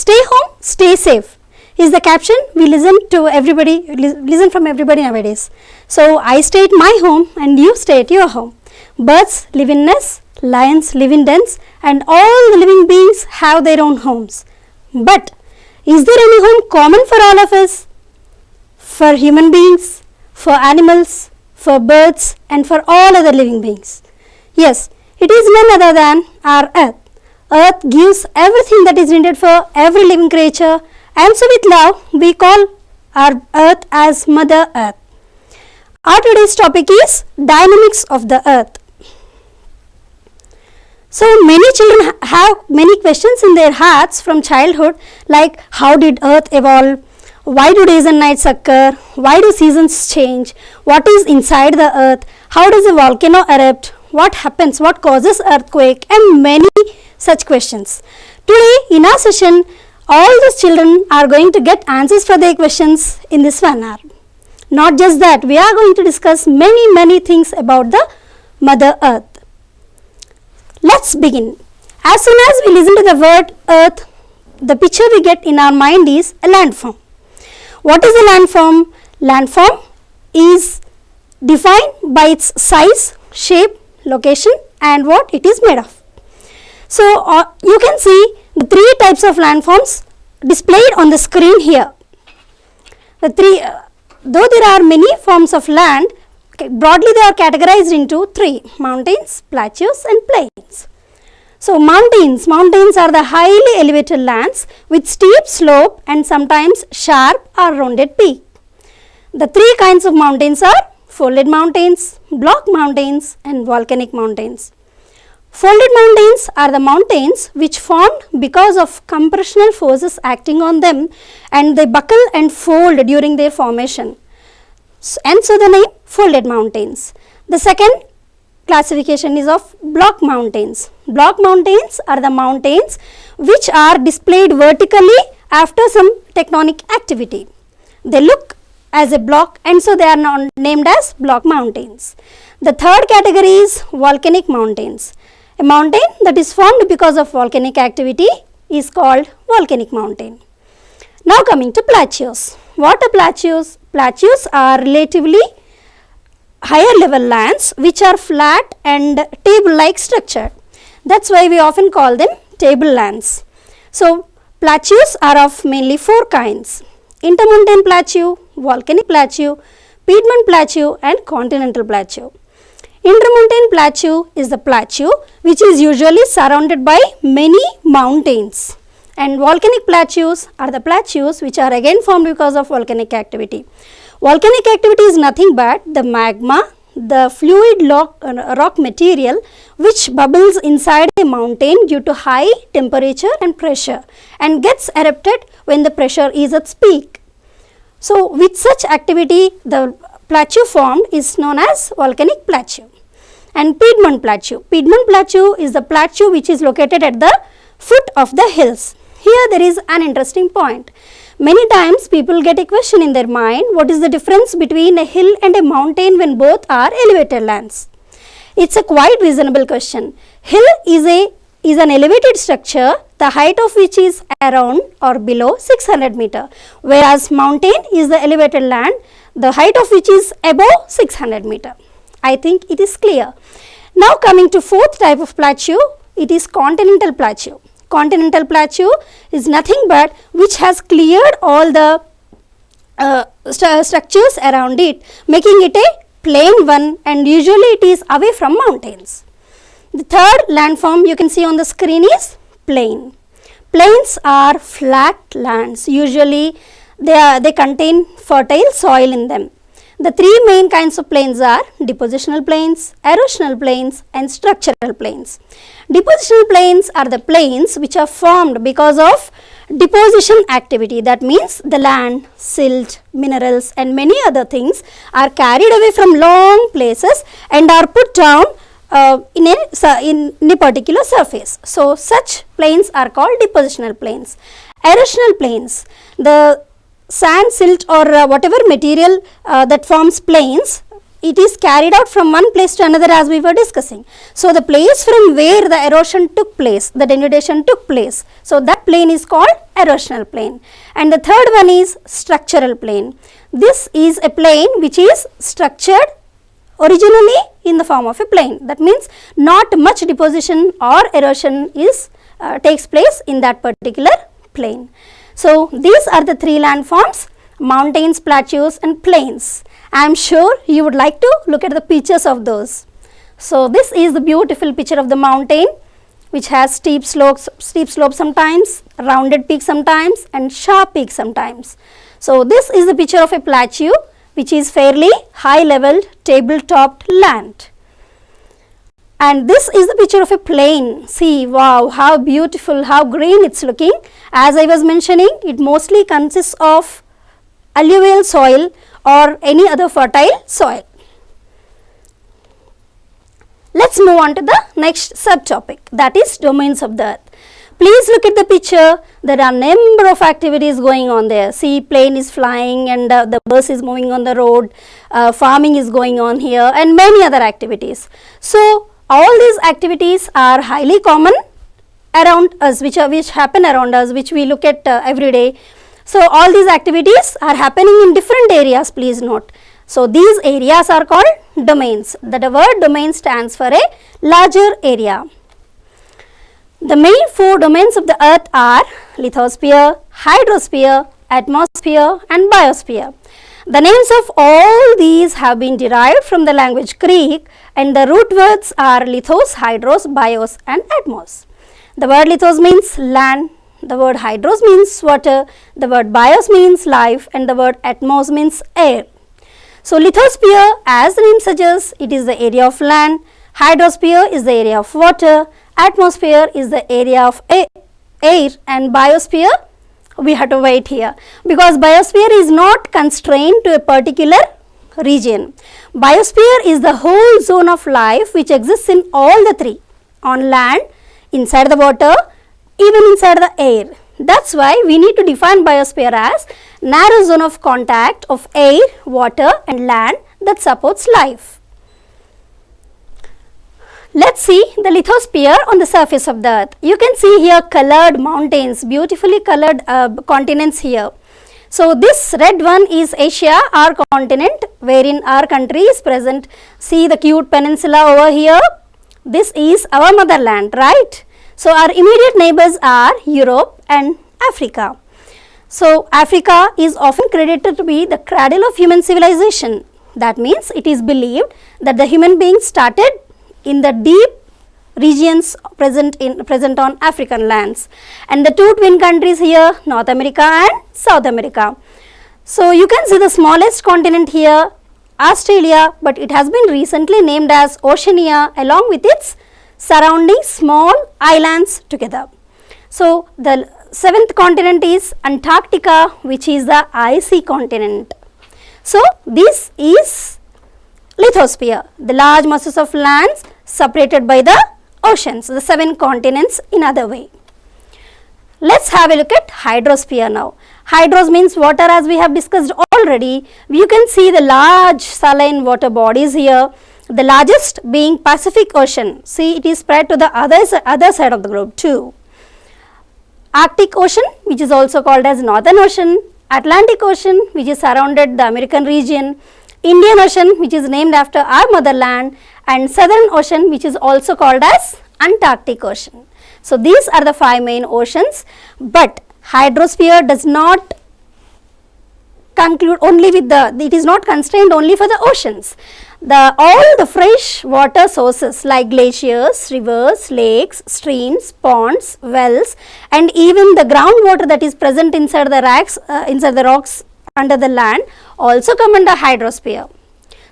Stay home, stay safe is the caption we listen from everybody nowadays. So I stay at my home and you stay at your home. Birds live in nests, lions live in dens, and all the living beings have their own homes. But is there any home common for all of us? For human beings, for animals, for birds, and for all other living beings? Yes, it is none other than our earth. Earth gives everything that is needed for every living creature, and so with love we call our earth as Mother Earth. Our today's topic is dynamics of the earth. So many children have many questions in their hearts from childhood, like how did earth evolve? Why do days and nights occur? Why do seasons change? What is inside the earth? How does a volcano erupt? What happens? What causes earthquake? And many such questions. Today in our session, all these children are going to get answers for their questions in this 1 hour. Not just that, we are going to discuss many things about the Mother Earth. Let's begin. As soon as we listen to the word earth, the picture we get in our mind is a landform. What is a landform? Landform is defined by its size, shape, location, and what it is made of. So you can see the 3 types of landforms displayed on the screen here. Though there are many forms of land, broadly they are categorized into 3: mountains, plateaus, and plains. So mountains are the highly elevated lands with steep slope and sometimes sharp or rounded peak. The 3 kinds of mountains are folded mountains, block mountains, and volcanic mountains. Folded mountains are the mountains which formed because of compressional forces acting on them, and they buckle and fold during their formation. And so the name folded mountains. The second classification is of block mountains. Block mountains are the mountains which are displayed vertically after some tectonic activity. They look as a block, and so they are named as block mountains. The third category is volcanic mountains. A mountain that is formed because of volcanic activity is called volcanic mountain. Now coming to plateaus. What are plateaus? Plateaus are relatively higher level lands which are flat and table-like structured. That's why we often call them tablelands. So plateaus are of mainly 4 kinds: intermontane plateau, volcanic plateau, Piedmont plateau, and continental plateau. Intermontane plateau is the plateau which is usually surrounded by many mountains, and volcanic plateaus are the plateaus which are again formed because of volcanic activity. Volcanic activity is nothing but the magma, the fluid rock material which bubbles inside a mountain due to high temperature and pressure and gets erupted when the pressure is at its peak. So with such activity, the plateau formed is known as volcanic plateau. And Piedmont plateau. Piedmont plateau is the plateau which is located at the foot of the hills. Here there is an interesting point. Many times people get a question in their mind: what is the difference between a hill and a mountain when both are elevated lands? It's a quite reasonable question. Hill is an elevated structure, the height of which is around or below 600 meter, whereas mountain is the elevated land, the height of which is above 600 meter. I think it is clear. Now coming to 4th type of plateau, it is continental plateau. Continental plateau is nothing but which has cleared all the structures around it, making it a plain one, and usually it is away from mountains. The third landform you can see on the screen is plain. Plains are flat lands. Usually they contain fertile soil in them. The 3 main kinds of plains are depositional plains, erosional plains, and structural plains. Depositional plains are the plains which are formed because of deposition activity. That means the land, silt, minerals, and many other things are carried away from long places and are put down in a particular surface. So such plains are called depositional plains. Erosional plains, the sand, silt, or whatever material that forms plains, it is carried out from one place to another, as we were discussing. So the place from where the erosion took place, the denudation took place, so that plain is called erosional plane. And the third one is structural plane. This is a plane which is structured originally in the form of a plane. That means not much deposition or erosion is takes place in that particular plane. So these are the three landforms: mountains, plateaus and plains. I am sure you would like to look at the pictures of those. So this is the beautiful picture of the mountain, which has steep slopes sometimes, rounded peaks sometimes and sharp peaks sometimes. So this is the picture of a plateau, which is fairly high leveled table-topped land. And this is the picture of a plain. See, wow, how beautiful, how green it's looking. As I was mentioning, it mostly consists of alluvial soil or any other fertile soil. Let's move on to the next subtopic, that is domains of the earth. Please look at the picture. There are number of activities going on there. See, plane is flying and the bus is moving on the road, farming is going on here and many other activities. So all these activities are highly common around us, which happen around us, which we look at every day. So all these activities are happening in different areas, please note. So these areas are called domains. The word domain stands for a larger area. The main four domains of the earth are lithosphere, hydrosphere, atmosphere and biosphere. The names of all these have been derived from the language Greek, and the root words are lithos, hydros, bios and atmos. The word lithos means land, the word hydros means water, the word bios means life and the word atmos means air. So lithosphere, as the name suggests, it is the area of land, hydrosphere is the area of water, atmosphere is the area of air and biosphere, we have to wait here because biosphere is not constrained to a particular region. Biosphere is the whole zone of life which exists in all the three, on land, inside the water, even inside the air. That's why we need to define biosphere as narrow zone of contact of air, water and land that supports life. Let's see the lithosphere on the surface of the earth. You can see here colored mountains, beautifully colored continents here. So this red one is Asia, our continent, wherein our country is present. See the cute peninsula over here. This is our motherland, right? So our immediate neighbors are Europe and Africa. So Africa is often credited to be the cradle of human civilization. That means it is believed that the human beings started in the deep regions present on African lands, and the two twin countries here, North America and South America. So you can see the smallest continent here, Australia, but it has been recently named as Oceania along with its surrounding small islands together. So the seventh continent is Antarctica, which is the icy continent. So this is lithosphere, the large masses of lands separated by the oceans, the 7 continents in other way. Let's have a look at hydrosphere now. Hydros means water, as we have discussed already. You can see the large saline water bodies here, the largest being Pacific Ocean. See, it is spread to the other side of the globe too. Arctic Ocean, which is also called as Northern Ocean, Atlantic Ocean, which is surrounded the American region, Indian Ocean, which is named after our motherland, and Southern Ocean, which is also called as Antarctic Ocean. So these are the 5 main oceans, but hydrosphere does not conclude only with it is not constrained only for the oceans. All the fresh water sources like glaciers, rivers, lakes, streams, ponds, wells and even the groundwater that is present inside the rocks under the land also come under hydrosphere.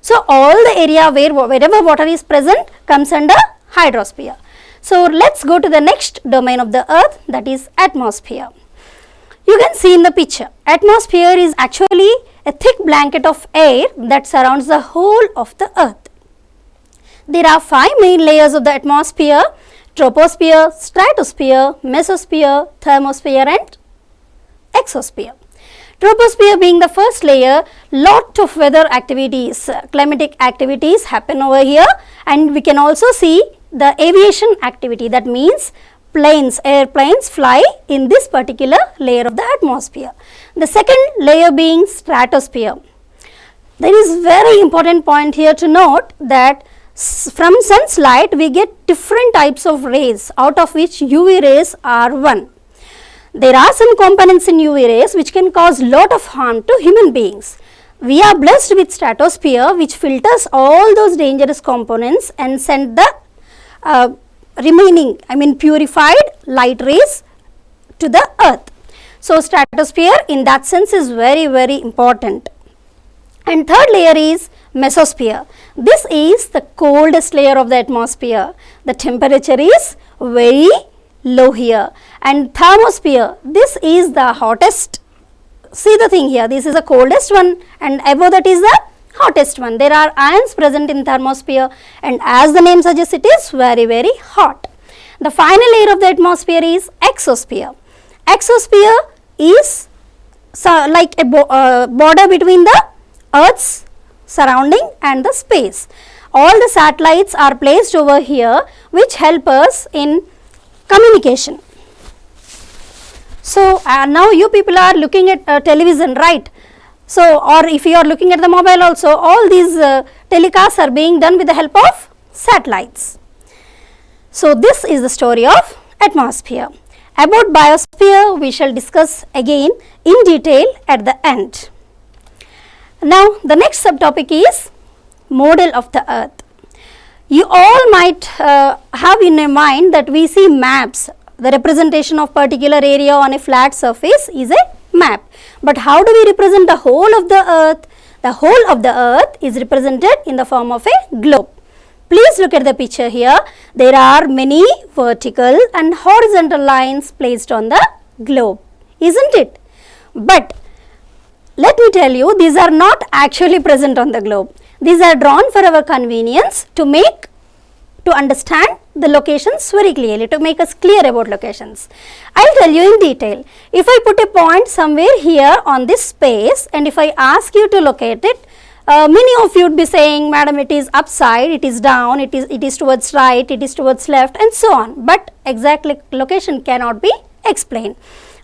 So all the area wherever water is present comes under hydrosphere. So let's go to the next domain of the earth, that is atmosphere. You can see in the picture, atmosphere is actually a thick blanket of air that surrounds the whole of the earth. There are 5 main layers of the atmosphere: troposphere, stratosphere, mesosphere, thermosphere and exosphere. Troposphere being the first layer, lot of weather activities, climatic activities happen over here, and we can also see the aviation activity. That means planes, airplanes fly in this particular layer of the atmosphere. The second layer being stratosphere. There is very important point here to note that from sun's light we get different types of rays, out of which UV rays are one. There are some components in UV rays which can cause lot of harm to human beings. We are blessed with stratosphere which filters all those dangerous components and send the remaining, purified light rays to the earth. So stratosphere in that sense is very, very important. And third layer is mesosphere. This is the coldest layer of the atmosphere. The temperature is very low here. And thermosphere, this is the hottest. See the thing here, this is the coldest one and above that is the hottest one. There are ions present in thermosphere and as the name suggests, it is very, very hot. The final layer of the atmosphere is exosphere. Exosphere is like a border between the Earth's surrounding and the space. All the satellites are placed over here which help us in communication. So now you people are looking at television, right? So, or if you are looking at the mobile also, all these telecasts are being done with the help of satellites. So this is the story of atmosphere. About biosphere we shall discuss again in detail at the end. Now the next subtopic is model of the earth. You all might have in your mind that we see maps. The representation of particular area on a flat surface is a map. But how do we represent the whole of the earth? The whole of the earth is represented in the form of a globe. Please look at the picture here. There are many vertical and horizontal lines placed on the globe, isn't it? But let me tell you, these are not actually present on the globe. These are drawn for our convenience to understand the locations very clearly, to make us clear about locations. I will tell you in detail. If I put a point somewhere here on this space and if I ask you to locate it, many of you would be saying, madam, it is upside, it is down, it is towards right, it is towards left and so on. But exact location cannot be explained.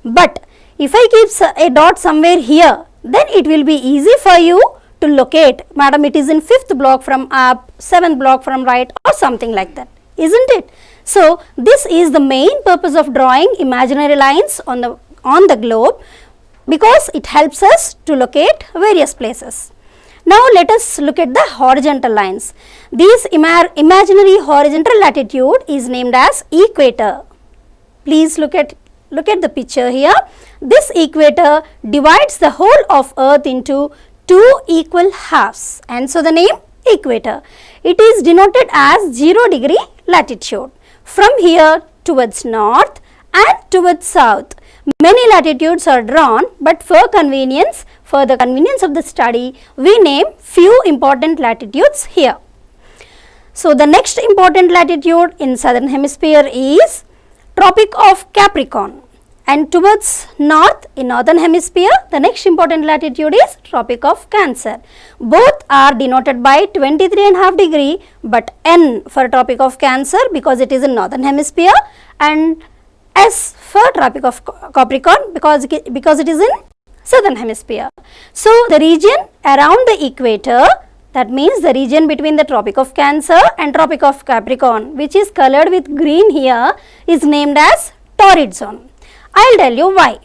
But if I keep a dot somewhere here, then it will be easy for you to locate, madam, it is in 5th block from up, 7th block from right or something like that, isn't it? So this is the main purpose of drawing imaginary lines on the globe, because it helps us to locate various places. Now let us look at the horizontal lines. This imaginary horizontal latitude is named as equator. Please look at the picture here. This equator divides the whole of earth into two equal halves, and so the name equator. It is denoted as 0 degree latitude. From here towards north and towards south, many latitudes are drawn, but for the convenience of the study, we name few important latitudes here. So the next important latitude in southern hemisphere is Tropic of Capricorn, and towards north in northern hemisphere, the next important latitude is Tropic of Cancer. Both are denoted by 23.5 degree, but N for Tropic of Cancer because it is in northern hemisphere, and S for Tropic of Capricorn because it is in southern hemisphere. So the region around the equator, that means the region between the Tropic of Cancer and Tropic of Capricorn, which is colored with green here, is named as torrid zone. I will tell you why.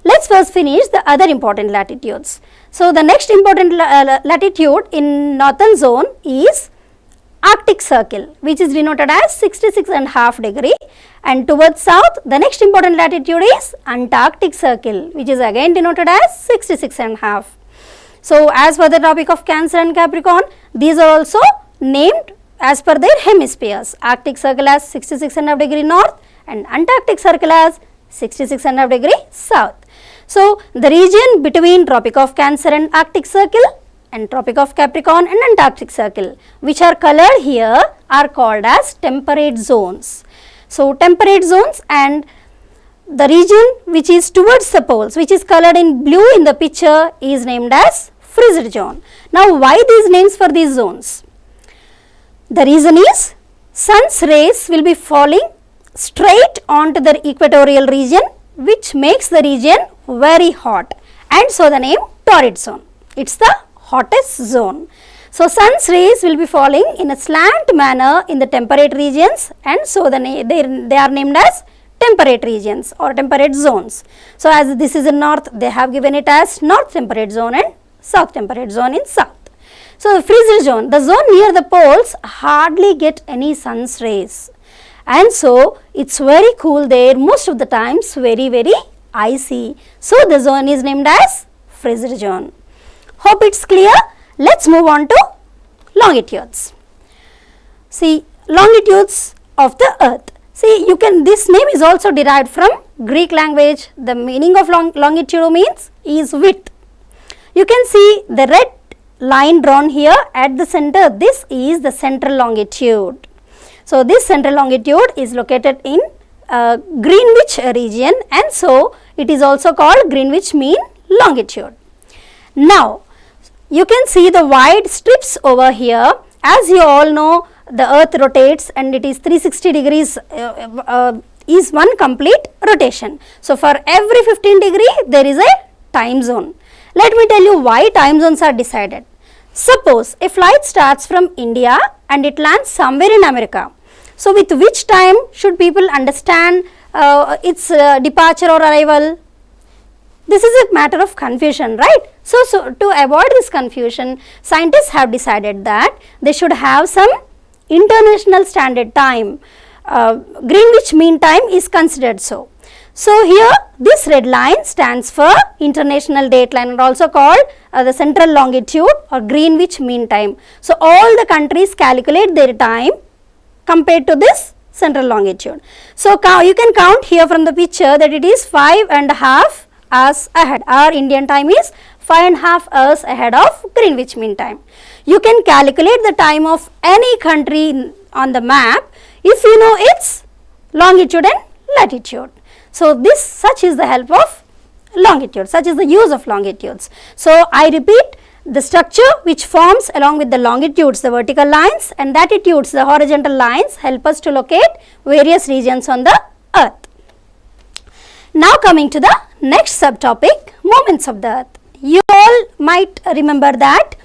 Let's first finish the other important latitudes. So the next important latitude in northern zone is Arctic Circle, which is denoted as 66.5 degree, and towards south the next important latitude is Antarctic Circle, which is again denoted as 66.5. So as for the Tropic of Cancer and Capricorn, these are also named as per their hemispheres. Arctic Circle as 66.5 degree north and Antarctic Circle as 66.5 degree south. So the region between Tropic of Cancer and Arctic Circle and Tropic of Capricorn and Antarctic Circle, which are colored here, are called as temperate zones. So temperate zones, and the region which is towards the poles, which is colored in blue in the picture, is named as frigid zone. Now why these names for these zones? The reason is sun's rays will be falling straight onto the equatorial region, which makes the region very hot, and so the name torrid zone. It's the hottest zone. So sun's rays will be falling in a slant manner in the temperate regions, and so they are named as temperate regions or temperate zones. So as this is in north, they have given it as north temperate zone and south temperate zone in south. So the freezer zone, the zone near the poles hardly get any sun's rays, and so it's very cool there, most of the times very icy. So the zone is named as freezer zone. Hope it's clear. Let's move on to longitudes. See, longitudes of the earth. See, this name is also derived from Greek language. The meaning of longitude means is width. You can see the red line drawn here at the center. This is the central longitude. So this central longitude is located in Greenwich region, and so it is also called Greenwich mean longitude. Now you can see the wide strips over here. As you all know, the earth rotates and it is 360 degrees is one complete rotation. So for every 15 degree there is a time zone. Let me tell you why time zones are decided. Suppose a flight starts from India and it lands somewhere in America. So with which time should people understand its departure or arrival? This is a matter of confusion, right? So to avoid this confusion, scientists have decided that they should have some international standard time. Greenwich mean time is considered so. So here this red line stands for international date line, and also called the central longitude or Greenwich mean time. So all the countries calculate their time compared to this central longitude. So you can count here from the picture that it is 5.5 hours ahead. Our Indian time is 5.5 hours ahead of Greenwich mean time. You can calculate the time of any country on the map if you know its longitude and latitude. So such is the help of longitude, such is the use of longitudes. So I repeat, the structure which forms along with the longitudes, the vertical lines, and latitudes, the horizontal lines, help us to locate various regions on the earth. Now coming to the next subtopic, moments of the earth. You all might remember that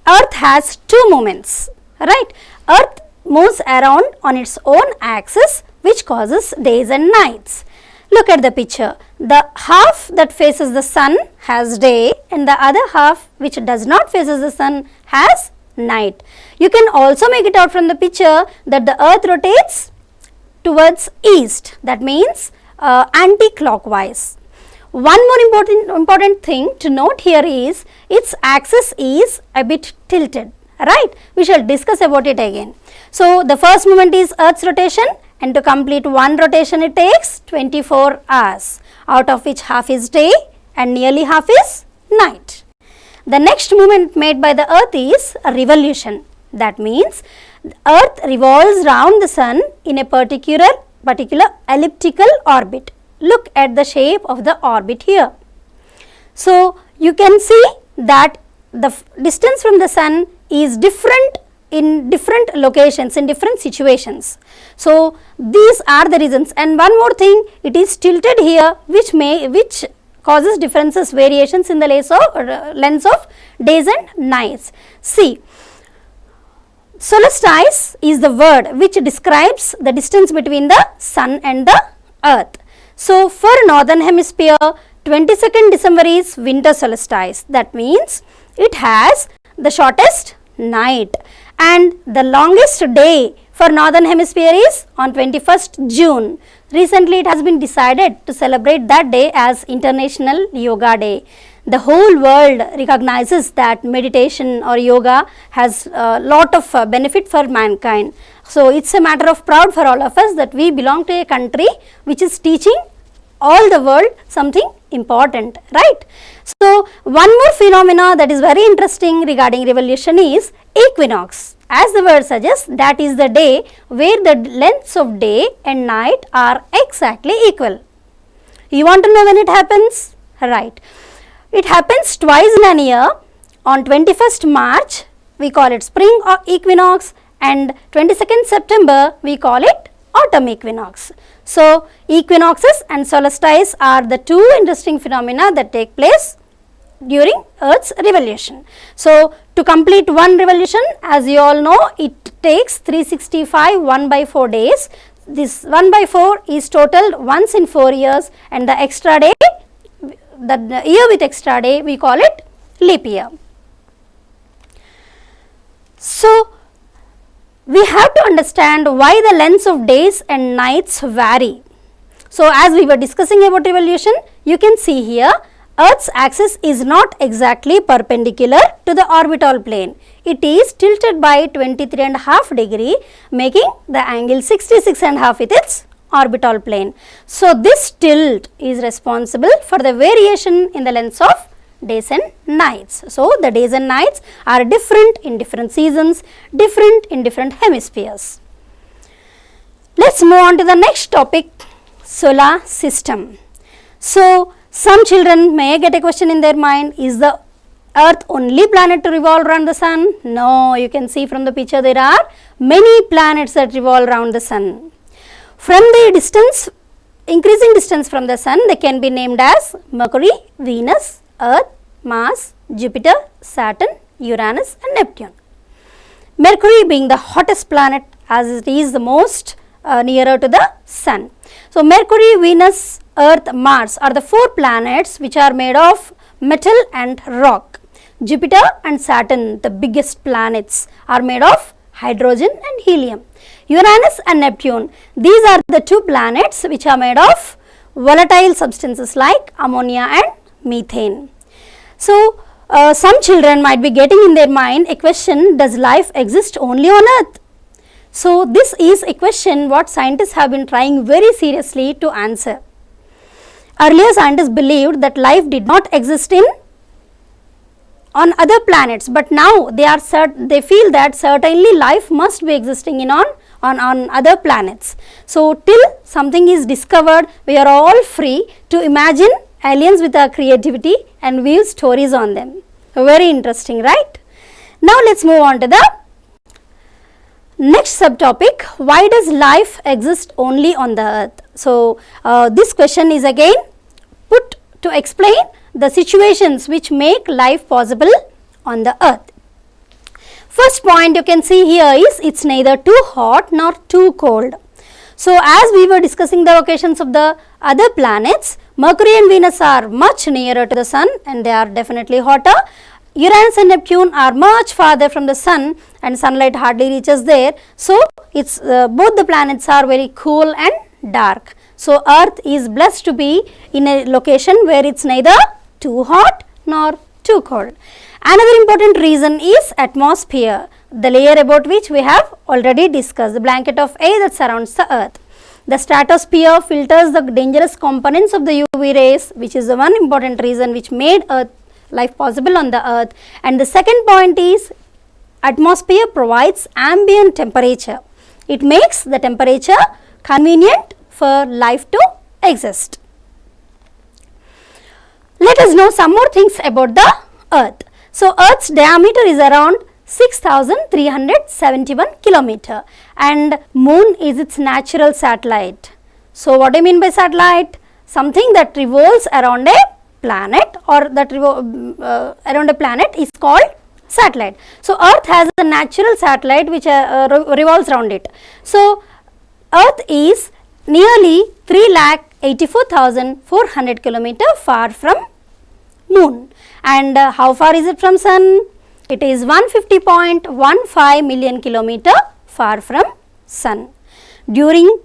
earth has two moments, right? Earth moves around on its own axis, which causes days and nights. Look at the picture. The half that faces the sun has day, and the other half which does not faces the sun has night. You can also make it out from the picture that the earth rotates towards east, that means anti-clockwise. One more important thing to note here is its axis is a bit tilted, right? We shall discuss about it again. So the first moment is earth's rotation, and to complete one rotation it takes 24 hours, out of which half is day and nearly half is night. The next movement made by the earth is a revolution. That means the earth revolves round the sun in a particular elliptical orbit. Look at the shape of the orbit here. So you can see that the distance from the sun is different in different locations, in different situations. So these are the reasons. And one more thing, it is tilted here, which causes differences, variations in the lengths of days and nights. See, solstice is the word which describes the distance between the sun and the earth. So for northern hemisphere, 22nd December is winter solstice. That means it has the shortest night, and the longest day for northern hemisphere is on 21st June. Recently it has been decided to celebrate that day as International Yoga Day. The whole world recognizes that meditation or yoga has a lot of benefit for mankind. So it's a matter of proud for all of us that we belong to a country which is teaching all the world something important, right? So one more phenomena that is very interesting regarding revolution is equinox. As the word suggests, that is the day where the lengths of day and night are exactly equal. You want to know when it happens? Right. It happens twice in a year. On 21st March, we call it spring equinox, and 22nd September, we call it autumn equinox. So, equinoxes and solstices are the two interesting phenomena that take place during Earth's revolution. So, to complete one revolution, as you all know, it takes 365 1/4 days. This 1/4 is totaled once in 4 years, and the extra day, the year with extra day, we call it leap year. So, we have to understand why the lengths of days and nights vary. So, as we were discussing about revolution, you can see here Earth's axis is not exactly perpendicular to the orbital plane. It is tilted by 23.5 degree, making the angle 66.5 with its orbital plane. So, this tilt is responsible for the variation in the lengths of days and nights. So, the days and nights are different in different seasons, different in different hemispheres. Let us move on to the next topic, solar system. So, some children may get a question in their mind, is the Earth only planet to revolve around the sun? No, you can see from the picture there are many planets that revolve around the sun. From the distance, increasing distance from the sun, they can be named as Mercury, Venus, Earth, Mars, Jupiter, Saturn, Uranus and Neptune. Mercury being the hottest planet as it is the most nearer to the sun. So, Mercury, Venus, Earth, Mars are the 4 planets which are made of metal and rock. Jupiter and Saturn, the biggest planets, are made of hydrogen and helium. Uranus and Neptune, these are the 2 planets which are made of volatile substances like ammonia and methane. So, some children might be getting in their mind a question, does life exist only on Earth? So, this is a question what scientists have been trying very seriously to answer. Earlier scientists believed that life did not exist on other planets, but now they feel that certainly life must be existing on other planets. So, till something is discovered, we are all free to imagine aliens with our creativity and weave stories on them. Very interesting, right? Now, let us move on to the next subtopic, why does life exist only on the Earth? So, this question is again put to explain the situations which make life possible on the Earth. First point you can see here is it is neither too hot nor too cold. So, as we were discussing the locations of the other planets, Mercury and Venus are much nearer to the sun and they are definitely hotter. Uranus and Neptune are much farther from the sun and sunlight hardly reaches there. So, it's both the planets are very cool and dark. So, Earth is blessed to be in a location where it's neither too hot nor too cold. Another important reason is atmosphere, the layer about which we have already discussed, the blanket of air that surrounds the Earth. The stratosphere filters the dangerous components of the UV rays, which is the one important reason which made life possible on the Earth. And the second point is atmosphere provides ambient temperature. It makes the temperature convenient for life to exist. Let us know some more things about the Earth. So, Earth's diameter is around 6,371 kilometer and Moon is its natural satellite. So, what do you mean by satellite? Something that revolves around a planet or that around a planet is called satellite. So, Earth has a natural satellite which revolves around it. So, Earth is nearly 3,84,400 kilometer far from Moon. And how far is it from Sun? It is 150.15 million kilometer far from Sun. During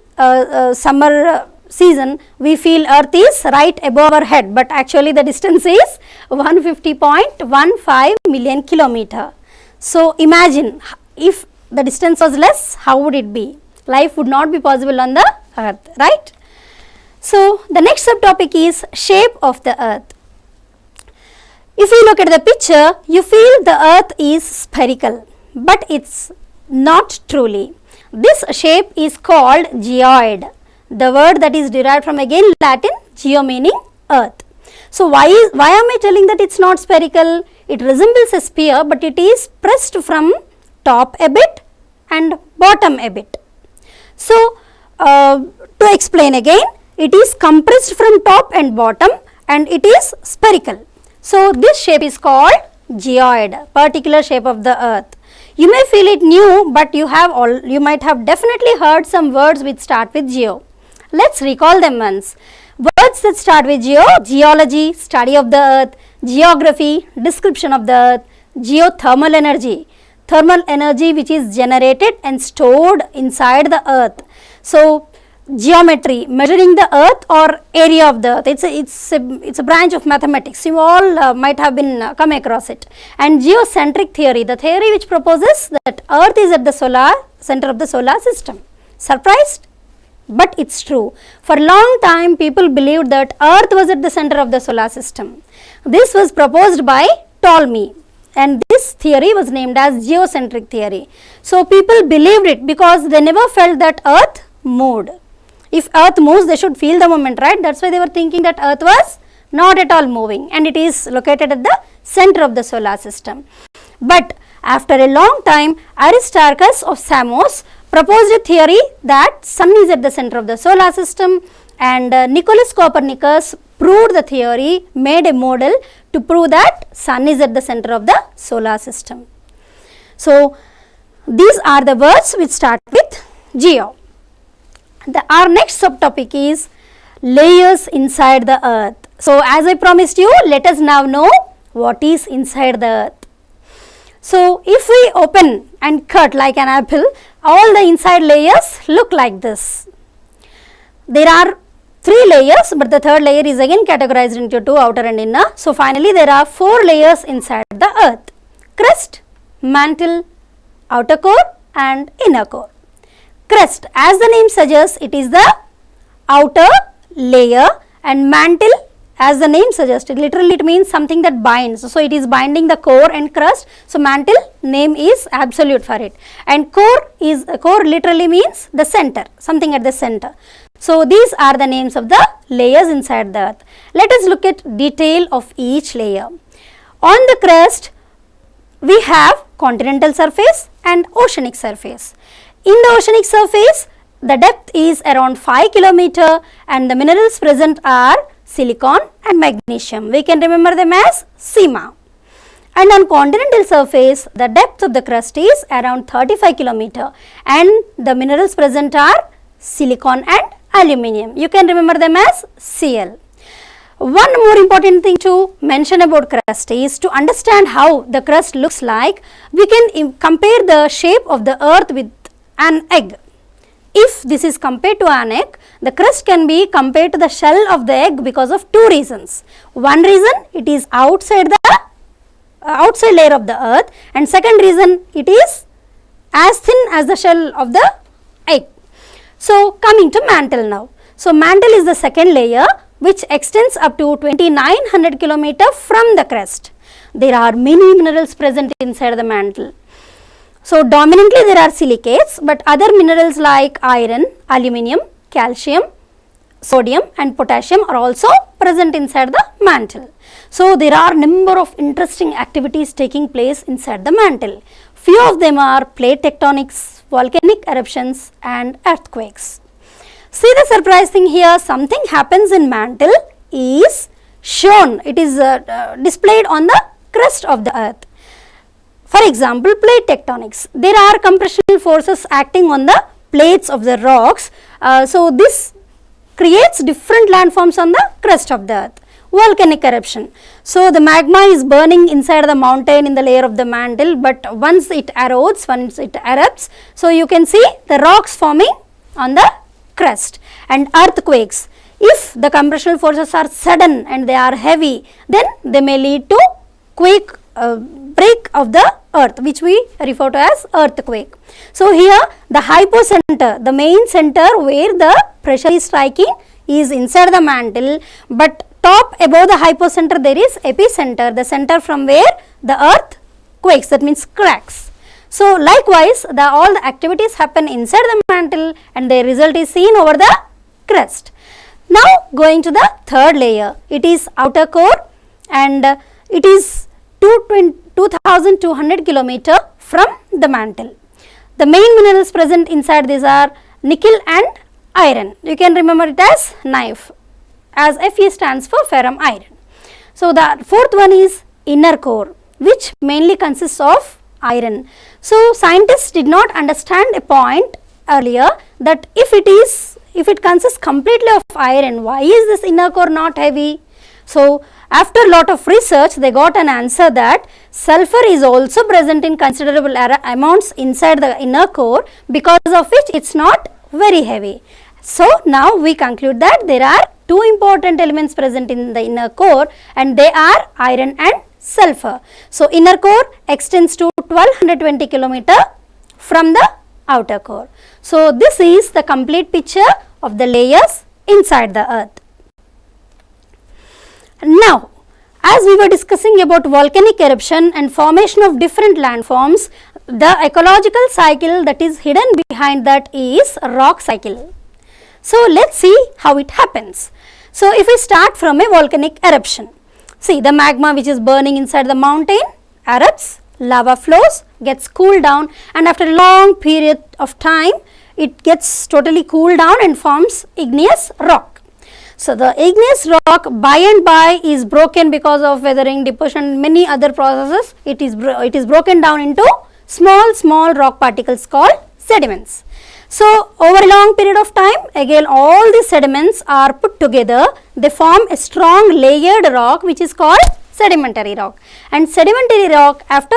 summer season, we feel Earth is right above our head, but actually the distance is 150.15 million kilometer. So, imagine if the distance was less, how would it be? Life would not be possible on the Earth, right? So, the next subtopic is shape of the Earth. If you look at the picture, you feel the Earth is spherical, but it's not truly. This shape is called geoid, the word that is derived from again Latin geo meaning Earth. So, why am I telling that it's not spherical? It resembles a sphere, but it is pressed from top a bit and bottom a bit. So, to explain again, it is compressed from top and bottom and it is spherical. So this shape is called geoid, particular shape of the earth. You may feel it new, but you might have definitely heard some words which start with geo. Let's recall them once. Words that start with geo: geology, study of the earth; geography, description of the earth; geothermal energy, thermal energy which is generated and stored inside the earth. So geometry, measuring the earth or area of the earth. It's a branch of mathematics. You all might have been come across it. And geocentric theory, the theory which proposes that earth is at the center of the solar system. Surprised? But it's true. For a long time people believed that earth was at the center of the solar system. This was proposed by Ptolemy and this theory was named as geocentric theory. So people believed it because they never felt that earth moved. If earth moves, they should feel the moment, right? That's why they were thinking that earth was not at all moving and it is located at the center of the solar system. But after a long time, Aristarchus of Samos proposed a theory that sun is at the center of the solar system, and Nicholas Copernicus proved the theory, made a model to prove that sun is at the center of the solar system. So these are the words which start with geo. Our next subtopic is layers inside the earth. So as I promised you, let us now know what is inside the earth. So if we open and cut like an apple, all the inside layers look like this. There are 3 layers, but the third layer is again categorized into 2, outer and inner. So finally there are 4 layers inside the earth: crust, mantle, outer core and inner core. Crust, as the name suggests, it is the outer layer, and mantle, as the name suggests, literally it means something that binds. So it is binding the core and crust. So mantle, name is absolute for it, and core literally means the center, something at the center. So these are the names of the layers inside the earth. Let us look at detail of each layer. On the crust, we have continental surface and oceanic surface. In the oceanic surface, the depth is around 5 km and the minerals present are silicon and magnesium. We can remember them as SEMA. And on continental surface, the depth of the crust is around 35 km and the minerals present are silicon and aluminium. You can remember them as Cl. One more important thing to mention about crust is to understand how the crust looks like. We can compare the shape of the earth with an egg. If this is compared to an egg, the crust can be compared to the shell of the egg because of 2 reasons. One reason, it is outside the outside layer of the earth, and second reason, it is as thin as the shell of the egg. So coming to mantle now. So mantle is the second layer which extends up to 2900 km from the crust. There are many minerals present inside the mantle. So dominantly there are silicates, but other minerals like iron, aluminium, calcium, sodium and potassium are also present inside the mantle. So there are number of interesting activities taking place inside the mantle. Few of them are plate tectonics, volcanic eruptions and earthquakes. See the surprise thing here, something happens in mantle is shown, it is displayed on the crust of the earth. For example, plate tectonics. There are compressional forces acting on the plates of the rocks. So this creates different landforms on the crust of the earth. Volcanic eruption. So the magma is burning inside the mountain in the layer of the mantle, but once it erodes, once it erupts, so you can see the rocks forming on the crust. And earthquakes. If the compressional forces are sudden and they are heavy, then they may lead to quake, break of the earth, which we refer to as earthquake. So here the hypocenter, the main center where the pressure is striking is inside the mantle, but top above the hypocenter there is epicenter, the center from where the earth quakes, that means cracks. So likewise all the activities happen inside the mantle and their result is seen over the crust. Now going to the third layer, it is outer core and it is 2200 km from the mantle. The main minerals present inside these are nickel and iron. You can remember it as knife, as Fe stands for ferrum iron. So, the fourth one is inner core, which mainly consists of iron. So, scientists did not understand a point earlier that if it consists completely of iron, why is this inner core not heavy? So, after a lot of research, they got an answer that sulfur is also present in considerable amounts inside the inner core, because of which it is not very heavy. So, now we conclude that there are two important elements present in the inner core, and they are iron and sulfur. So, inner core extends to 1220 km from the outer core. So, this is the complete picture of the layers inside the earth. Now, as we were discussing about volcanic eruption and formation of different landforms, the ecological cycle that is hidden behind that is rock cycle. So, let us see how it happens. So, if we start from a volcanic eruption, see the magma which is burning inside the mountain erupts, lava flows, gets cooled down, and after a long period of time it gets totally cooled down and forms igneous rock. So, the igneous rock by and by is broken because of weathering, deposition and many other processes. It is broken down into small rock particles called sediments. So, over a long period of time, again all these sediments are put together, they form a strong layered rock which is called sedimentary rock. And sedimentary rock, after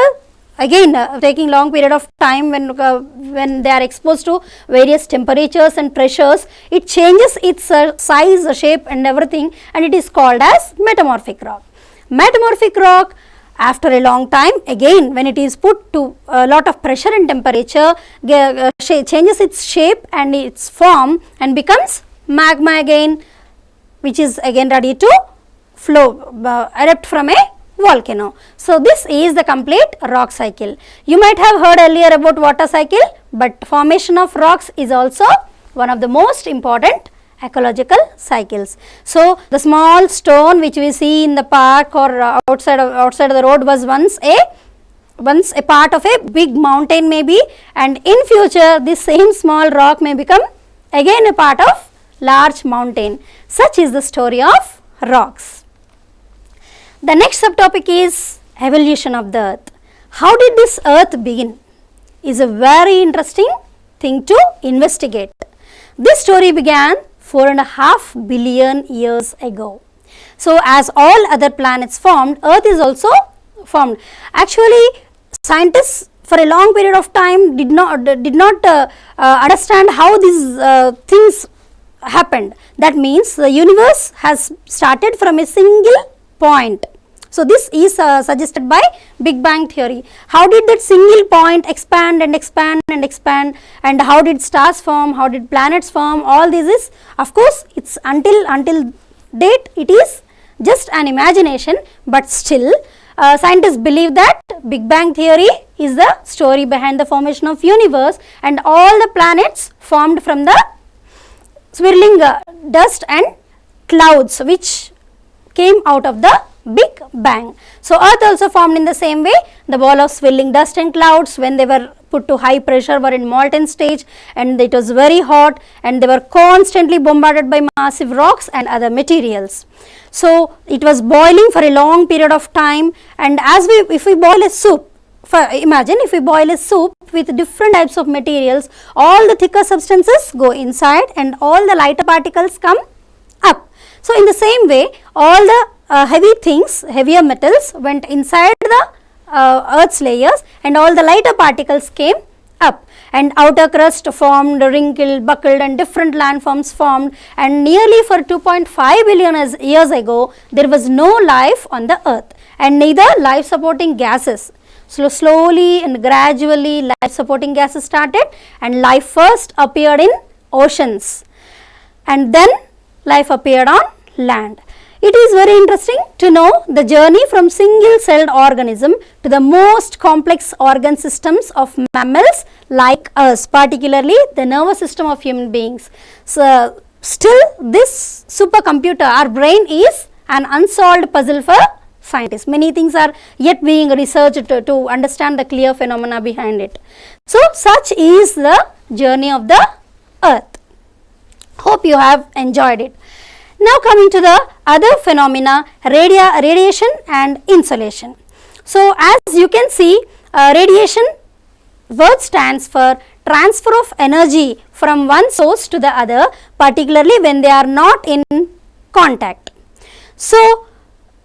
again taking long period of time, when they are exposed to various temperatures and pressures, it changes its size, shape and everything, and it is called as metamorphic rock. Metamorphic rock, after a long time, again when it is put to a lot of pressure and temperature, changes its shape and its form and becomes magma again, which is again ready to flow, erupt from a volcano. So, this is the complete rock cycle. You might have heard earlier about water cycle, but formation of rocks is also one of the most important ecological cycles. So, the small stone which we see in the park or outside of the road was once a part of a big mountain maybe, and in future this same small rock may become again a part of large mountain. Such is the story of rocks. The next subtopic is evolution of the earth. How did this earth begin? Is a very interesting thing to investigate. This story began 4.5 billion years ago. So, as all other planets formed, earth is also formed. Actually, scientists for a long period of time did not understand how these things happened. That means the universe has started from a single point. So, this is suggested by Big Bang theory. How did that single point expand and expand and expand, and how did stars form, how did planets form, all this is, of course, it is until date it is just an imagination, but still scientists believe that Big Bang theory is the story behind the formation of universe, and all the planets formed from the swirling dust and clouds which came out of the Big Bang. So, earth also formed in the same way. The ball of swirling dust and clouds, when they were put to high pressure, were in molten stage and it was very hot, and they were constantly bombarded by massive rocks and other materials. So, it was boiling for a long period of time, and if we boil a soup, imagine if we boil a soup with different types of materials, all the thicker substances go inside and all the lighter particles come up. So, in the same way, all the heavy things, heavier metals went inside the earth's layers, and all the lighter particles came up, and outer crust formed, wrinkled, buckled, and different landforms formed, and nearly for 2.5 billion years ago there was no life on the earth and neither life supporting gases. So, slowly and gradually life supporting gases started, and life first appeared in oceans and then life appeared on land. It is very interesting to know the journey from single celled organism to the most complex organ systems of mammals like us, particularly the nervous system of human beings. So, still this supercomputer, our brain, is an unsolved puzzle for scientists. Many things are yet being researched to understand the clear phenomena behind it. So, such is the journey of the earth. Hope you have enjoyed it. Now coming to the other phenomena, radiation and insolation. So as you can see, radiation word stands for transfer of energy from one source to the other, particularly when they are not in contact. So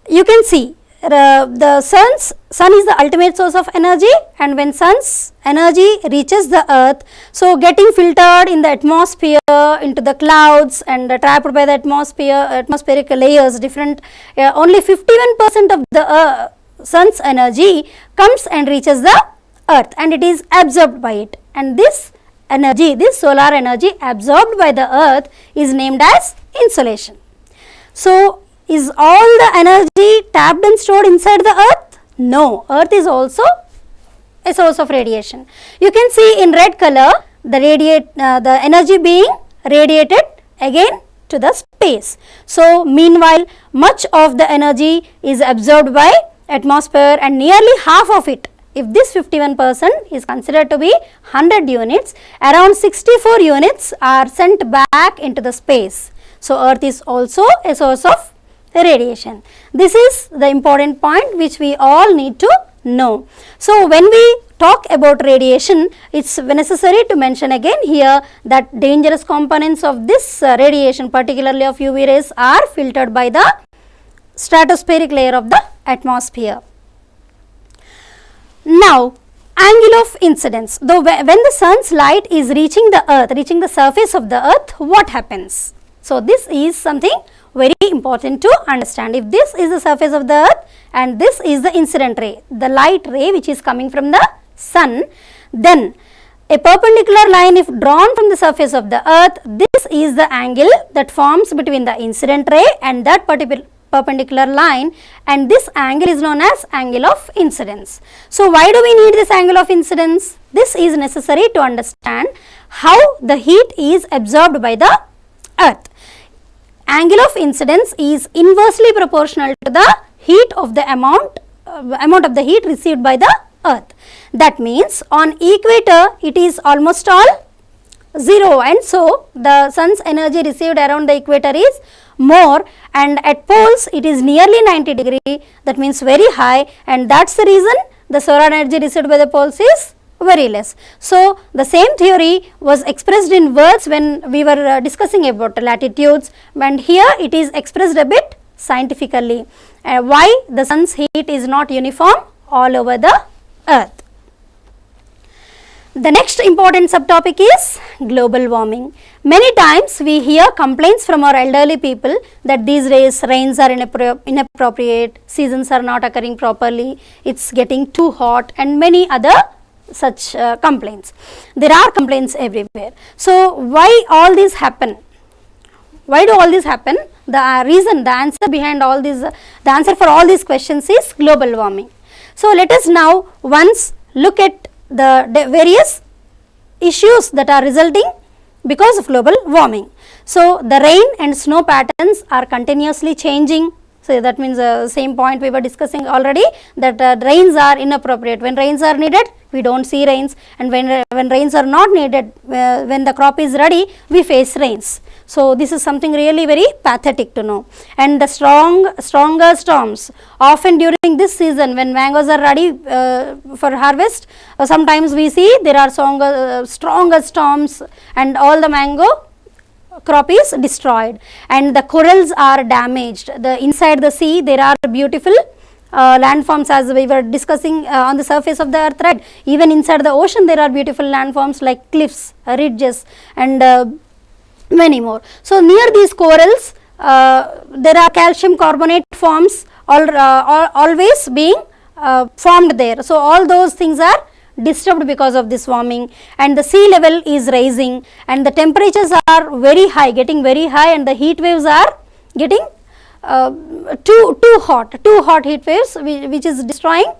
you can see the sun is the ultimate source of energy, and when sun's energy reaches the earth, so getting filtered in the atmosphere into the clouds and trapped by the atmospheric layers, different only 51% of the sun's energy comes and reaches the earth, and it is absorbed by it, and this energy, this solar energy absorbed by the earth is named as insolation. So is all the energy tapped and stored inside the earth? No, earth is also a source of radiation. You can see in red color the energy being radiated again to the space. So meanwhile, much of the energy is absorbed by atmosphere, and nearly half of it, if this 51% is considered to be 100 units, around 64 units are sent back into the space. So earth is also a source of radiation. This is the important point which we all need to know. So when we talk about radiation, it's necessary to mention again here that dangerous components of this radiation, particularly of UV rays, are filtered by the stratospheric layer of the atmosphere. Now, angle of incidence. Though when the sun's light is reaching the earth, reaching the surface of the earth, what happens? So this is something very important to understand. If this is the surface of the earth and this is the incident ray, the light ray which is coming from the sun, then a perpendicular line if drawn from the surface of the earth, this is the angle that forms between the incident ray and that perpendicular line, and this angle is known as angle of incidence. So why do we need this angle of incidence? This is necessary to understand how the heat is absorbed by the earth. Angle of incidence is inversely proportional to the heat of the amount of the heat received by the earth. That means on equator it is almost all 0, and so the sun's energy received around the equator is more, and at poles it is nearly 90 degree, that means very high, and that's the reason the solar energy received by the poles is very less. So the same theory was expressed in words when we were discussing about latitudes, and here it is expressed a bit scientifically why the sun's heat is not uniform all over the earth. The next important subtopic is global warming. Many times we hear complaints from our elderly people that these days rains are inappropriate, seasons are not occurring properly, it's getting too hot, and many other such complaints. There are complaints everywhere. So why all this happen? Why do all this happen? The reason, the answer behind all this, the answer for all these questions is global warming. So let us now once look at the various issues that are resulting because of global warming. So the rain and snow patterns are continuously changing. So that means the same point we were discussing already, that rains are inappropriate. When rains are needed, we don't see rains, and when rains are not needed, when the crop is ready, we face rains. So this is something really very pathetic to know. And the stronger storms, often during this season when mangoes are ready for harvest, sometimes we see there are stronger storms and all the mango crop is destroyed, and the corals are damaged. Inside the sea there are beautiful landforms, as we were discussing on the surface of the earth, right? Even inside the ocean there are beautiful landforms like cliffs, ridges, and many more. So near these corals there are calcium carbonate forms always being formed there. So all those things are disturbed because of this warming, and the sea level is rising, and the temperatures are very high, getting very high, and the heat waves are getting too hot heat waves, which is destroying,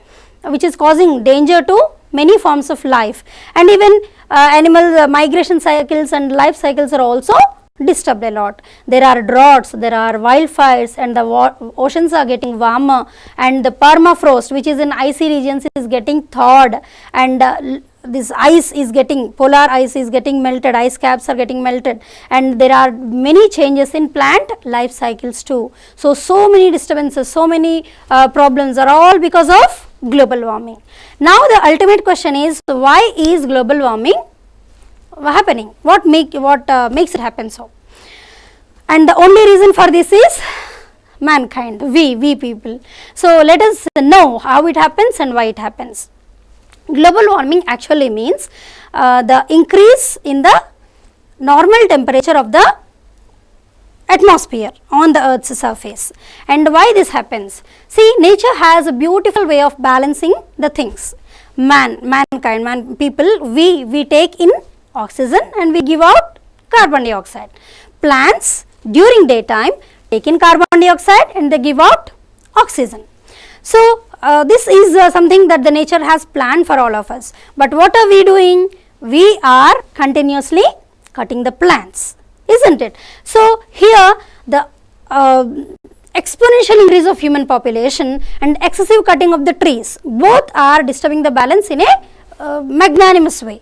which is causing danger to many forms of life, and even animal migration cycles and life cycles are also disturbed a lot. There are droughts, there are wildfires, and the oceans are getting warmer, and the permafrost, which is in icy regions, is getting thawed, and this ice is getting, polar ice is getting melted, ice caps are getting melted, and there are many changes in plant life cycles too. So, so many disturbances, so many problems are all because of global warming. Now, the ultimate question is, why is global warming happening? What makes it happen so? And the only reason for this is mankind, we people. So, let us know how it happens and why it happens. Global warming actually means the increase in the normal temperature of the atmosphere on the earth's surface. And why this happens? See, nature has a beautiful way of balancing the things. Mankind, people, we take in oxygen and we give out carbon dioxide. Plants during daytime take in carbon dioxide and they give out oxygen. So, this is something that the nature has planned for all of us. But what are we doing? We are continuously cutting the plants, isn't it? So, here the exponential increase of human population and excessive cutting of the trees, both are disturbing the balance in a magnanimous way.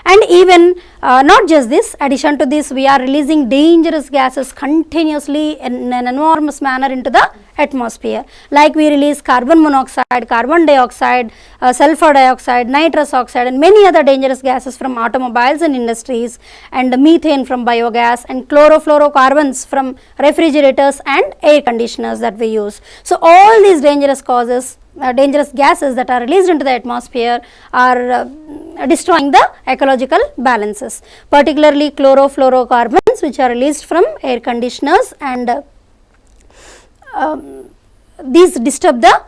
And even not just this, addition to this, we are releasing dangerous gases continuously in an enormous manner into the atmosphere. Like we release carbon monoxide, carbon dioxide, sulfur dioxide, nitrous oxide, and many other dangerous gases from automobiles and industries, and methane from biogas, and chlorofluorocarbons from refrigerators and air conditioners that we use. So, all these dangerous causes, dangerous gases that are released into the atmosphere are destroying the ecological balances, particularly chlorofluorocarbons, which are released from air conditioners, and these disturb the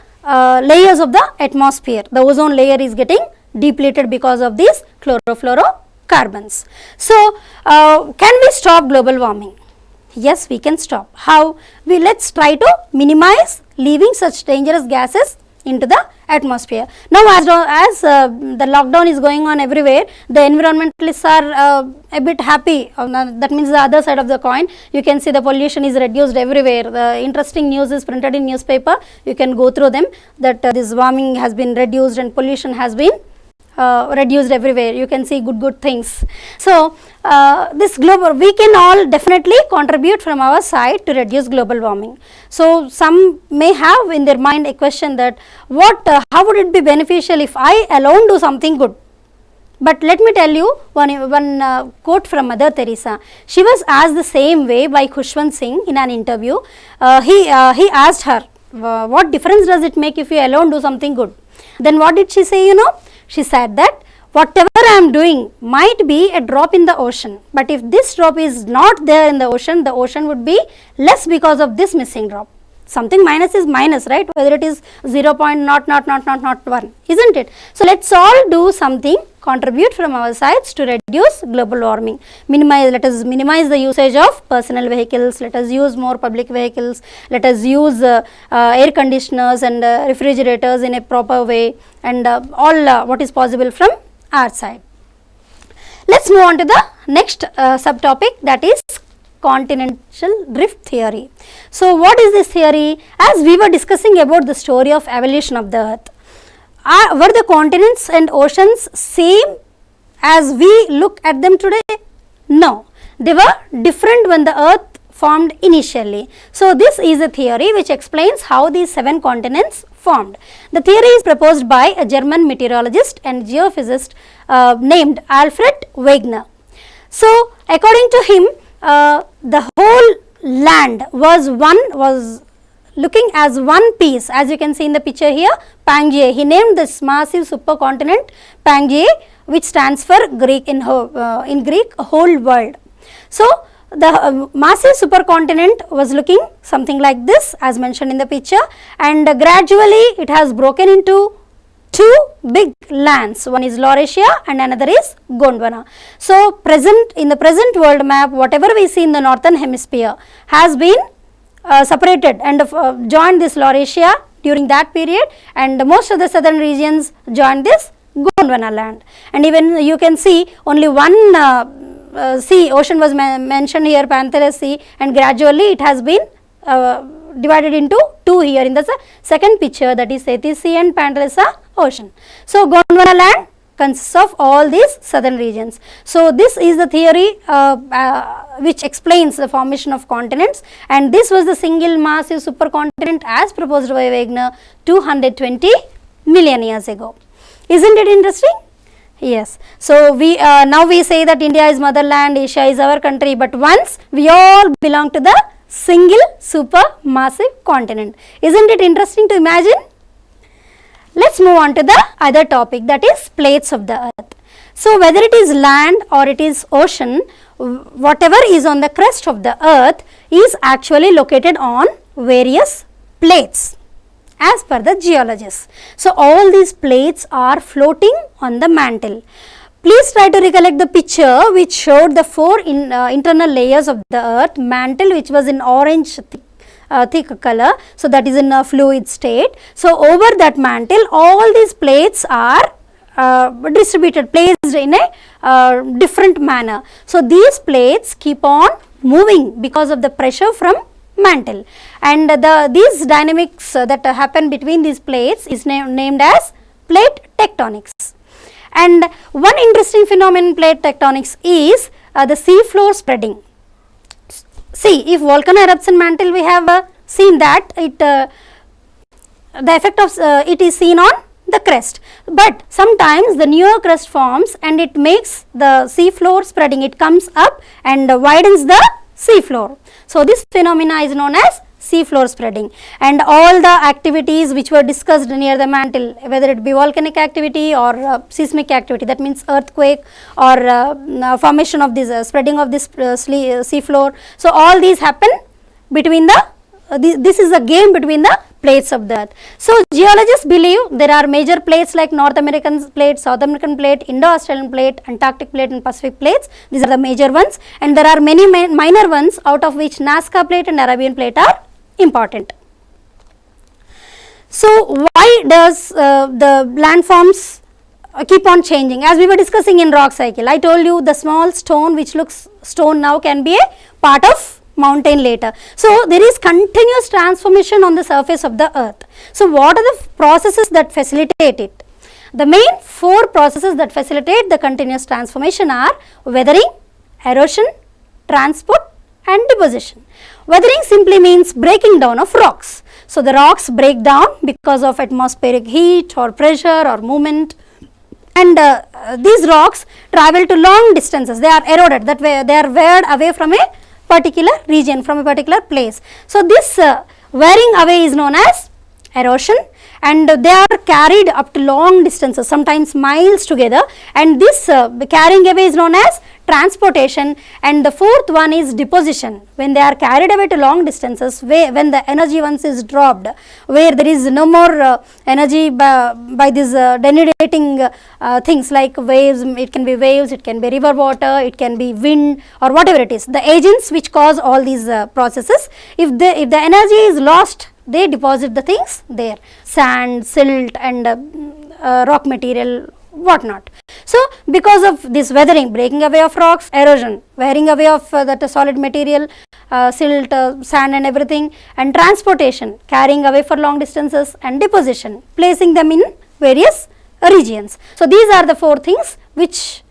layers of the atmosphere. The ozone layer is getting depleted because of these chlorofluorocarbons. So, can we stop global warming? Yes, we can stop. How? Let's try to minimize leaving such dangerous gases into the atmosphere. Now, as the lockdown is going on everywhere, the environmentalists are a bit happy. That means the other side of the coin. You can see the pollution is reduced everywhere. The interesting news is printed in newspaper. You can go through them, that this warming has been reduced and pollution has been reduced everywhere. You can see good things. So, this global, we can all definitely contribute from our side to reduce global warming. So, some may have in their mind a question that how would it be beneficial if I alone do something good? But let me tell you one quote from Mother Teresa. She was asked the same way by Khushwant Singh in an interview. He asked her, what difference does it make if you alone do something good? Then what did she say, you know? She said that whatever I am doing might be a drop in the ocean, but if this drop is not there in the ocean would be less because of this missing drop. Something minus is minus, right? Whether it is 0.0.0.0.1, isn't it? So, let us all do something, contribute from our sides to reduce global warming. Let us minimize the usage of personal vehicles, let us use more public vehicles, let us use air conditioners and refrigerators in a proper way, and all what is possible from our side. Let us move on to the next subtopic, that is continental drift theory. So, what is this theory? As we were discussing about the story of evolution of the earth, were the continents and oceans same as we look at them today? No, they were different when the earth formed initially. So, this is a theory which explains how these 7 continents formed. The theory is proposed by a German meteorologist and geophysicist named Alfred Wagener. So, according to him, the whole land was looking as one piece, as you can see in the picture here, Pangaea. He named this massive supercontinent Pangaea, which stands for in Greek whole world. So, the massive supercontinent was looking something like this, as mentioned in the picture, and gradually it has broken into 2 big lands. One is Laurasia and another is Gondwana. So, in the present world map, whatever we see in the northern hemisphere has been separated and joined this Laurasia during that period, and most of the southern regions joined this Gondwana land. And even you can see only one ocean was mentioned here, Panthera Sea, and gradually it has been divided into 2 here in the second picture, that is Tethys Sea and Panthera Ocean. So, Gondwana land consists of all these southern regions. So this is the theory which explains the formation of continents, and this was the single massive supercontinent as proposed by Wagener 220 million years ago. Isn't it interesting? Yes. So we now we say that India is motherland, Asia is our country, but once we all belong to the single supermassive continent. Isn't it interesting to imagine? Let's move on to the other topic, that is plates of the earth. So whether it is land or it is ocean, whatever is on the crust of the earth is actually located on various plates as per the geologists. So all these plates are floating on the mantle. Please try to recollect the picture which showed the four internal layers of the earth mantle, which was in orange thick color. So that is in a fluid state. So over that mantle all these plates are distributed, placed in a different manner. So these plates keep on moving because of the pressure from mantle, and these dynamics that happen between these plates is named as plate tectonics. And one interesting phenomenon in plate tectonics is the sea floor spreading. See, if volcano erupts in mantle, we have seen that it the effect of it is seen on the crest, but sometimes the newer crest forms and it makes the sea floor spreading, it comes up and widens the sea floor. So this phenomena is known as sea floor spreading, and all the activities which were discussed near the mantle, whether it be volcanic activity or seismic activity, that means earthquake or formation of this spreading of this sea floor. So all these happen between the this is a game between the plates of the earth. So geologists believe there are major plates like North American plate, South American plate, Indo-Australian plate, Antarctic plate and Pacific plates. These are the major ones, and there are many minor ones, out of which Nazca plate and Arabian plate are important. So why does the landforms keep on changing? As we were discussing in rock cycle, I told you the small stone which looks stone now can be a part of mountain later. So there is continuous transformation on the surface of the earth. So what are the processes that facilitate it? The main four processes that facilitate the continuous transformation are weathering, erosion, transport and deposition. Weathering simply means breaking down of rocks. So the rocks break down because of atmospheric heat or pressure or movement, and these rocks travel to long distances. They are eroded, that way they are weared away from a particular region, from a particular place. So this wearing away is known as erosion, and they are carried up to long distances, sometimes miles together, and this carrying away is known as transportation. And the fourth one is deposition, when they are carried away to long distances, when the energy once is dropped, where there is no more energy by these denuding things like waves. It can be waves, it can be river water, it can be wind or whatever it is, the agents which cause all these processes. If the energy is lost, they deposit the things there, sand, silt and rock material, whatnot. So because of this weathering, breaking away of rocks, erosion, wearing away of that solid material, silt, sand and everything, and transportation, carrying away for long distances, and deposition, placing them in various regions. So these are the four things which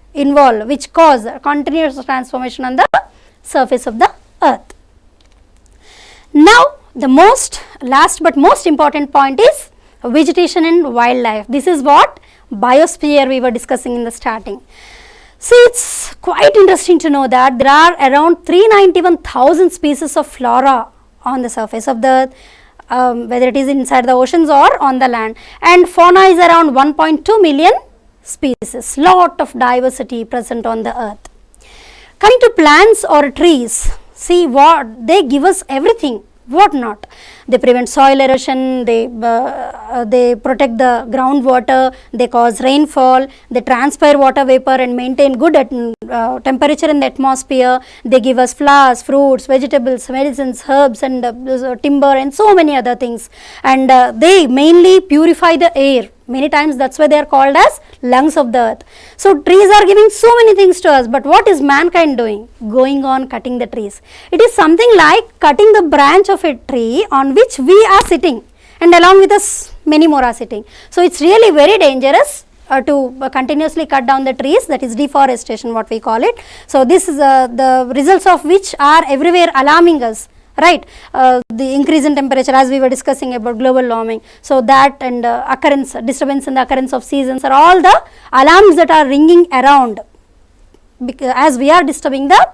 cause continuous transformation on the surface of the earth. Now the last but most important point is vegetation and wildlife. This is what biosphere we were discussing in the starting. See, it's quite interesting to know that there are around 391,000 species of flora on the surface of the earth, whether it is inside the oceans or on the land, and fauna is around 1.2 million species. Lot of diversity present on the earth. Coming to plants or trees, see what they give us, everything, what not. They prevent soil erosion, they protect the groundwater, they cause rainfall, they transpire water vapor and maintain good temperature in the atmosphere, they give us flowers, fruits, vegetables, medicines, herbs and timber and so many other things, and they mainly purify the air. Many times that's why they are called as lungs of the earth. So trees are giving so many things to us, but what is mankind doing? Going on cutting the trees. It is something like cutting the branch of a tree on which we are sitting, and along with us many more are sitting. So it's really very dangerous to continuously cut down the trees, that is deforestation what we call it. So, this is the results of which are everywhere alarming us, right. The increase in temperature, as we were discussing about global warming. So, that and disturbance in the occurrence of seasons are all the alarms that are ringing around, as we are disturbing the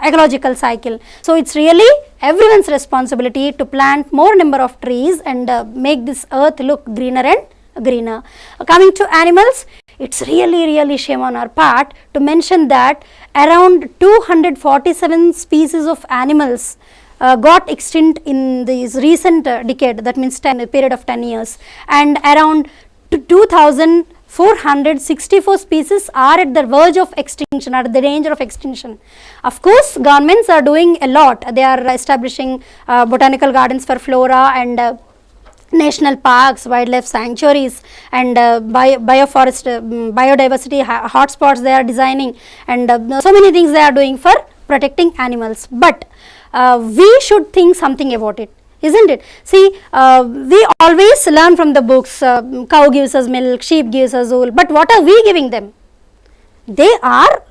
ecological cycle. So, it is really everyone's responsibility to plant more number of trees and make this earth look greener and greener. Coming to animals, it is really shame on our part to mention that around 247 species of animals got extinct in this recent decade, that means a period of 10 years, and around 2,464 species are at the verge of extinction, are at the danger of extinction. Of course, governments are doing a lot. They are establishing botanical gardens for flora and national parks, wildlife sanctuaries, and biodiversity hotspots they are designing, and so many things they are doing for protecting animals. But we should think something about it, isn't it? See, we always learn from the books, cow gives us milk, sheep gives us wool, but what are we giving them? They are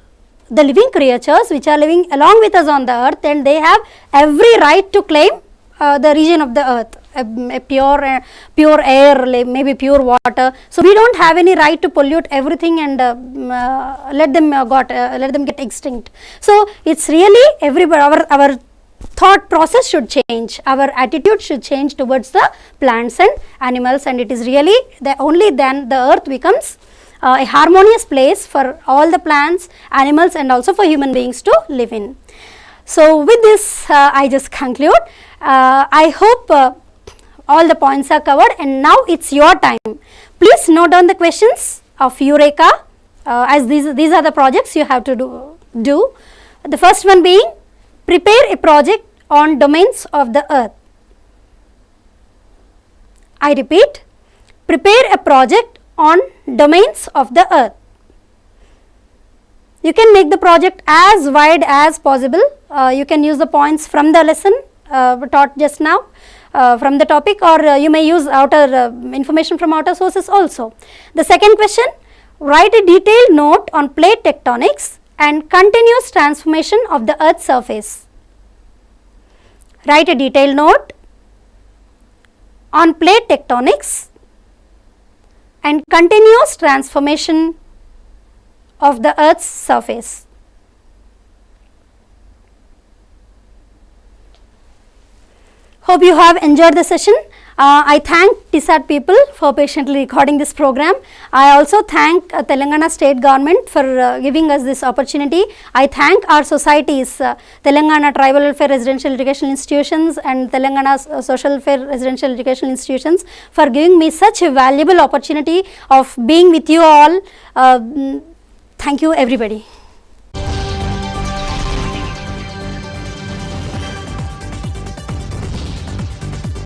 the living creatures which are living along with us on the earth, and they have every right to claim the region of the earth, a pure air, maybe pure water. So, we do not have any right to pollute everything and let them get extinct. So, it is really our thought process should change, our attitude should change towards the plants and animals, and it is really only then the earth becomes a harmonious place for all the plants, animals, and also for human beings to live in. So, with this I just conclude. I hope all the points are covered, and now it is your time. Please note down the questions of Eureka, as these are the projects you have to do. The first one being, prepare a project on domains of the earth. I repeat, prepare a project on domains of the earth. You can make the project as wide as possible. You can use the points from the lesson taught just now, from the topic, or you may use outer information from outer sources also. The second question, write a detailed note on plate tectonics and continuous transformation of the earth's surface. Write a detailed note on plate tectonics and continuous transformation of the earth's surface. Hope you have enjoyed the session. I thank TSAT people for patiently recording this program. I also thank Telangana state government for giving us this opportunity. I thank our societies, Telangana Tribal Welfare Residential Educational Institutions and Telangana Social Welfare Residential Educational Institutions, for giving me such a valuable opportunity of being with you all. Thank you everybody.